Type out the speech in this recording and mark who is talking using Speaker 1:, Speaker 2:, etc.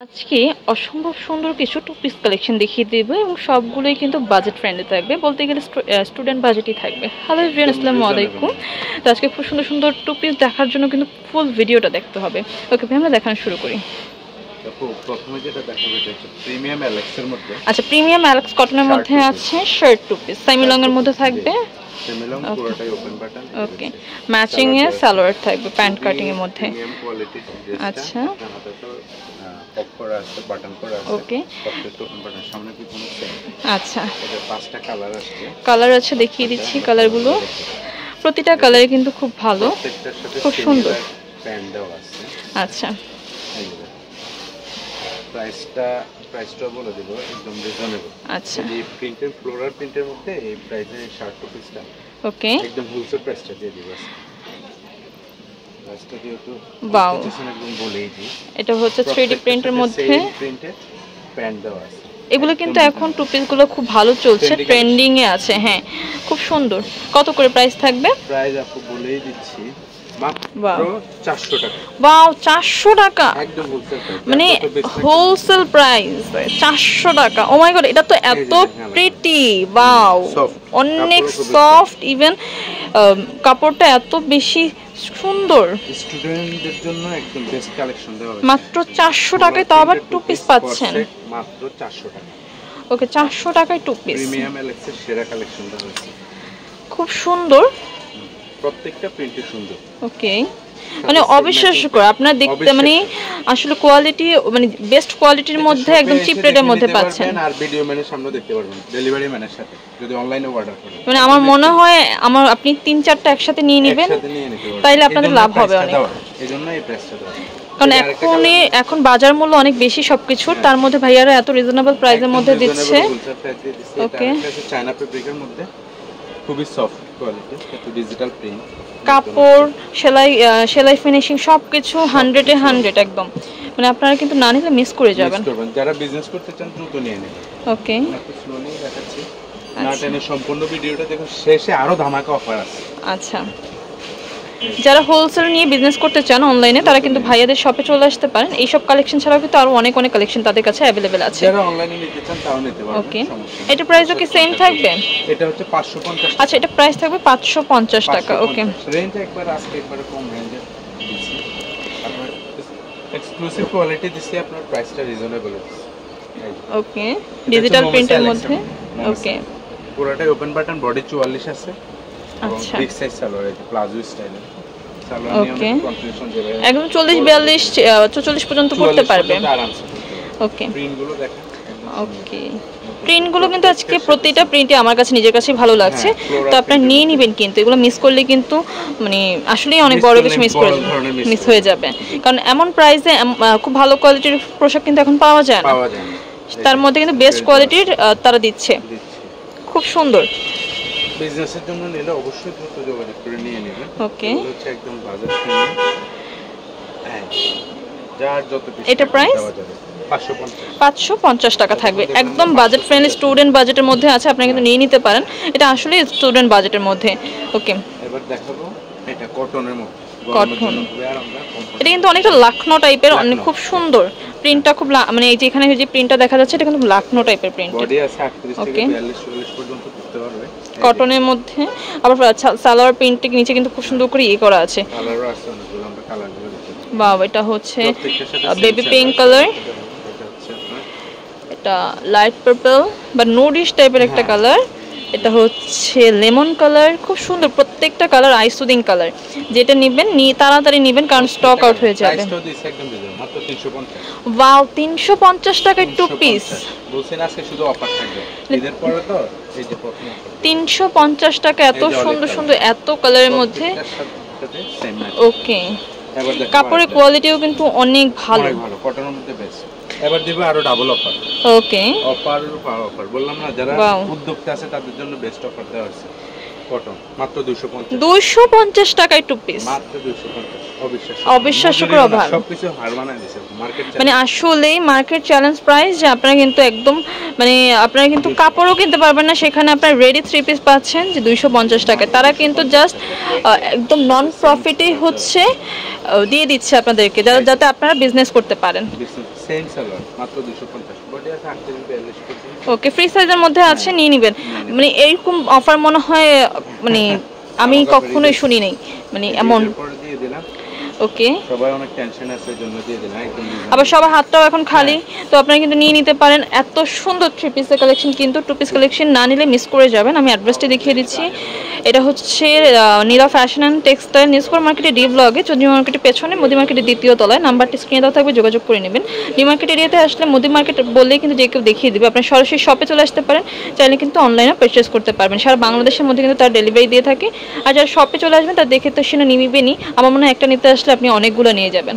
Speaker 1: আজকে অসম্ভব সুন্দর কিছু টু পিস কালেকশন দেখিয়ে দেবো এবং সবগুলোই কিন্তু বাজেট ফ্রেন্ডলি থাকবে, বলতে গেলে স্টুডেন্ট বাজেটই থাকবে। হ্যালো এভরিওয়ান, আসসালামু আলাইকুম। তো আজকে খুব সুন্দর সুন্দর টু পিস দেখার জন্য কিন্তু ফুল ভিডিওটা দেখতে হবে। ওকে ভাই, আমরা দেখানো শুরু করি।
Speaker 2: প্রথমে যেটা দেখাবো এটা হচ্ছে প্রিমিয়াম অ্যালেক্স এর মধ্যে।
Speaker 1: আচ্ছা, প্রিমিয়াম অ্যালেক্স কটনের মধ্যে আছে shirt two piece, semi long এর মধ্যে থাকবে।
Speaker 2: সেমিলং পুরোটাই ওপেন বাটন।
Speaker 1: ওকে, ম্যাচিং এ সালোয়ার থাকবে প্যান্ট কাটিং এর মধ্যে।
Speaker 2: প্রিমিয়াম কোয়ালিটির ড্রেসটা।
Speaker 1: আচ্ছা,
Speaker 2: আমাদের তো পপ করা আছে, বাটন করা আছে।
Speaker 1: ওকে,
Speaker 2: প্রত্যেকটা ওপেন বাটন সামনে পিছনে সেম।
Speaker 1: আচ্ছা,
Speaker 2: এটা পাঁচটা কালার আছে।
Speaker 1: কালার আছে, দেখিয়ে দিচ্ছি কালারগুলো। প্রতিটা কালারই কিন্তু খুব ভালো,
Speaker 2: প্রত্যেকটার সাথে
Speaker 1: খুব সুন্দর
Speaker 2: প্যান্ট দেওয়া আছে।
Speaker 1: আচ্ছা,
Speaker 2: প্রাইসটা বলে দেব, একদম রিজনেবল।
Speaker 1: আচ্ছা,
Speaker 2: এই প্রিন্টের ফ্লোরাল প্রিন্টের মধ্যে এই প্রাইসে শার্ট টু পিসটা
Speaker 1: ওকে,
Speaker 2: একদম হোলসেল প্রাইসটা দিয়ে দিব। প্রাইসটা দিয়ে তো
Speaker 1: ওয়াও,
Speaker 2: একদম বলেই দিই।
Speaker 1: এটা হচ্ছে 3D প্রিন্টের মধ্যে
Speaker 2: প্রিন্টের প্যান্ট দেওয়া আছে।
Speaker 1: এগুলো কিন্তু এখন টু পিসগুলো খুব ভালো চলছে, ট্রেন্ডিং এ আছে। হ্যাঁ, খুব সুন্দর। কত করে প্রাইস থাকবে?
Speaker 2: প্রাইস আপু বলেই দিচ্ছি, মাত্র 400 টাকা।
Speaker 1: ওয়াও, 400 টাকা,
Speaker 2: একদম হোলসেল প্রাইস,
Speaker 1: মানে হোলসেল প্রাইস 400 টাকা। ও মাই গড, এটা তো এত প্রিটি। ওয়াও, অনেক সফট, ইভেন কাপড়টা এত বেশি সুন্দর।
Speaker 2: স্টুডেন্টদের জন্য একদম বেস্ট কালেকশন দেওয়া হয়েছে
Speaker 1: মাত্র 400 টাকায়, তাও আবার টু পিস পাচ্ছেন।
Speaker 2: মাত্র 400 টাকা।
Speaker 1: ওকে, 400 টাকায় টু পিস,
Speaker 2: প্রিমিয়াম অ্যালেক্সের সেরা কালেকশন দেওয়া হয়েছে।
Speaker 1: খুব সুন্দর,
Speaker 2: প্রত্যেকটা প্রিন্টই সুন্দর।
Speaker 1: ওকে, মানে অবিশ্বাস্যকর। আপনারা দেখতে মানে আসলে কোয়ালিটি, মানে বেস্ট কোয়ালিটির মধ্যে একদম চিপ রেটের মধ্যে পাচ্ছেন।
Speaker 2: আর ভিডিও ম্যানের সামনে দেখতে পারবেন, ডেলিভারি ম্যানের সাথে যদি অনলাইনে অর্ডার করেন।
Speaker 1: মানে আমার মনে হয় আপনি 3-4টা একসাথে নিয়ে নেবেন, তাইলে আপনাদের লাভ হবে অনেক।
Speaker 2: এইজন্য এই প্রাইসটা দেওয়া।
Speaker 1: কারণ এখন বাজার মূল্য অনেক বেশি সবকিছুর, তার মধ্যে ভাইয়ারা এত রিজনেবল প্রাইসের মধ্যে দিচ্ছে। ওকে,
Speaker 2: চায়না ফেব্রিকের মধ্যে খুবই সফট কোয়ালিটি, একটু ডিজিটাল প্রিন্ট।
Speaker 1: কাপড়, সেলাই ফিনিশিং সবকিছু 100-এ 100 একদম। মানে আপনারা কিন্তু না নিলে মিস করে যাবেন।
Speaker 2: যারা বিজনেস করতে চান দ্রুত নিয়ে নেবেন।
Speaker 1: ওকে,
Speaker 2: একটু স্লোলি দেখাচ্ছি, না টেনে সম্পূর্ণ ভিডিওটা দেখুন, শেষে আরো ধামাকা অফার আছে।
Speaker 1: আচ্ছা, যারা হোলসেল নিয়ে বিজনেস করতে চান অনলাইনে, তারা কিন্তু ভাইয়াদের শপে চলে আসতে পারেন। এই সব কালেকশন ছাড়াও কিন্তু আরো অনেক অনেক কালেকশন তাদের কাছে अवेलेबल আছে।
Speaker 2: যারা অনলাইনে নিতে চান তাও নিতে পারবেন।
Speaker 1: ওকে, এটা প্রাইসও কি সেম থাকবে?
Speaker 2: এটা হচ্ছে 550।
Speaker 1: আচ্ছা, এটা প্রাইস থাকবে 550 টাকা। ওকে,
Speaker 2: রেঞ্জ একবার আজকে একবার কম রেঞ্জে দিচ্ছি, আপনার এক্সক্লুসিভ কোয়ালিটি দিচ্ছি, আপনার প্রাইসটা রিজনেবল আছে।
Speaker 1: ওকে, ডিজিটাল প্রিন্টের মধ্যে। ওকে,
Speaker 2: পুরোটাই ওপেন বাটন, বডি 44 আছে।
Speaker 1: আচ্ছা,
Speaker 2: বিগ সাইজ সালোয়ার, এটা প্লাজো স্টাইলে সালোয়ার।
Speaker 1: ওকে,
Speaker 2: কনফিউশন যাবে
Speaker 1: একদম 40-42 44 পর্যন্ত করতে পারবে।
Speaker 2: আরামসে।
Speaker 1: ওকে,
Speaker 2: প্রিন্টগুলো দেখেন।
Speaker 1: ওকে, প্রিন্টগুলো কিন্তু আজকে প্রতিটা প্রিন্টই আমার কাছে নিজের কাছে ভালো লাগছে। তো আপনারা নিয়ে নেবেন, কিন্তু এগুলো মিস করলে কিন্তু মানে আসলেই অনেক বড় কিছু মিস হয়ে যাবে। কারণ এমন প্রাইসে খুব ভালো কোয়ালিটির পোশাক কিন্তু এখন পাওয়া যায় না। তার মধ্যে কিন্তু বেস্ট কোয়ালিটির তারা দিচ্ছে, খুব সুন্দর।
Speaker 2: বিজনেসের জন্য নিলে অবশ্যই দ্রুত যোগাযোগ করে নিয়ে নেবেন।
Speaker 1: ওকে,
Speaker 2: হচ্ছে একদম বাজেট ফ্রেন্ডলি। হ্যাঁ, যার যত পিস।
Speaker 1: এটা প্রাইস 550 টাকা থাকবে, একদম বাজেট ফ্রেন্ডলি, স্টুডেন্ট বাজেটের মধ্যে আছে। আপনারা কিন্তু নিয়ে নিতে পারেন, এটা আসলে স্টুডেন্ট বাজেটের মধ্যে। ওকে,
Speaker 2: এবার দেখাবো এটা কটনের মধ্যে।
Speaker 1: কটন, এটা কিন্তু অনেকটা লাখনো টাইপের, অনেক খুব সুন্দর প্রিন্টটা, খুব মানে এই যে এখানে যে প্রিন্টটা দেখা যাচ্ছে, এটা কিন্তু লাখনো টাইপের প্রিন্ট।
Speaker 2: বডি আছে 38 থেকে 42-44 পর্যন্ত করতে পারবে
Speaker 1: কটনের মধ্যে। আবার সালোয়ার প্রিন্টের নিচে কিন্তু খুব সুন্দর করে করা আছে।
Speaker 2: কালারও আছে অনেকগুলো, আমরা কালারগুলো দেখতে।
Speaker 1: বাহ, এটা হচ্ছে বেবি পিঙ্ক কালার, এটা লাইট পার্পল বা নুডিশ টাইপের একটা কালার, এটা হচ্ছে লেমন কালার। খুব সুন্দর প্রত্যেকটা কালার, আইসুদিং কালার। যেটা নেবেন তাড়াতাড়ি নেবেন, কারণ স্টক আউট হয়ে যাবে। ওয়াও, 350 টাকায় টু পিস।
Speaker 2: বলছেন আজকে শুধু অফার থাকবে, ঈদের পরে তো এই যে প্রথম
Speaker 1: 350 টাকা, এত সুন্দর সুন্দর এত কালারের মধ্যে। ওকে, কাপড়ের কোয়ালিটিও কিন্তু অনেক ভালো,
Speaker 2: কটনের মধ্যে বেস্ট। এবার দিব আরো ডাবল অফার।
Speaker 1: ওকে,
Speaker 2: অফার অফার বললাম না, যারা উদ্যোক্তা আছে তাদের জন্য বেস্ট অফার দেওয়া হয়েছে। কটন মাত্র 250
Speaker 1: টাকায় টু পিস,
Speaker 2: মাত্র 250।
Speaker 1: অবিশ্বাস্যকর অফার।
Speaker 2: সবকিছু হার বানায় দিয়েছে মার্কেট,
Speaker 1: মানে আসলেই মার্কেট চ্যালেঞ্জ প্রাইস, যে আপনারা কিন্তু একদম মানে আপনারা কিন্তু কাপড়ও কিনতে পারবেন না, সেখানে আপনারা রেডি 3 পিস পাচ্ছেন যে 250 টাকায়। তারা কিন্তু জাস্ট একদম নন প্রফিটেই হচ্ছে দিয়ে দিচ্ছে আপনাদেরকে, যাতে আপনারা বিজনেস করতে পারেন।
Speaker 2: সেম সালোয়ার মাত্র 250, বডি আছে 48 কেজি।
Speaker 1: ওকে, ফ্রি সাইজের মধ্যে আছে, নিয়ে নেবেন। মানে এরকম অফার মনে হয় মানে আমি কখনোই শুনি নাই, মানে এমন।
Speaker 2: দিয়ে দিলাম।
Speaker 1: ওকে,
Speaker 2: সবাই অনেক টেনশন আছে এর জন্য দিয়ে দিলাম একদম।
Speaker 1: আবার সবার হাতটাও এখন খালি, তো আপনারা কিন্তু নিয়ে নিতে পারেন। এত সুন্দর থ্রি পিসের কালেকশন, কিন্তু টু পিস কালেকশন না নিলে মিস করে যাবেন। আমি অ্যাড্রেসটি দেখিয়ে দিচ্ছি। এটা হচ্ছে Nila fashion and textile, new super মার্কেটের ডি ব্লগে, চৌধুরী মার্কেটের পেছনে, মুদি মার্কেটের দ্বিতীয় তলায়। নাম্বারটি স্ক্রিনে দেওয়া থাকবে, যোগাযোগ করে নেবেন। নিউ মার্কেট এরিয়াতে আসলে মুদি মার্কেট বললেই কিন্তু যে কেউ দেখিয়ে দেবে। আপনার সরাসরি শপে চলে আসতে পারেন, চাইলে কিন্তু অনলাইনে পারচেস করতে পারবেন। সারা বাংলাদেশের মধ্যে কিন্তু তার ডেলিভারি দিয়ে থাকে। আর যারা শপে চলে আসবেন তার দেখে তো সেটা নিবেনই। আমার মনে হয় একটা নিতে আসলে আপনি অনেকগুলো নিয়ে যাবেন।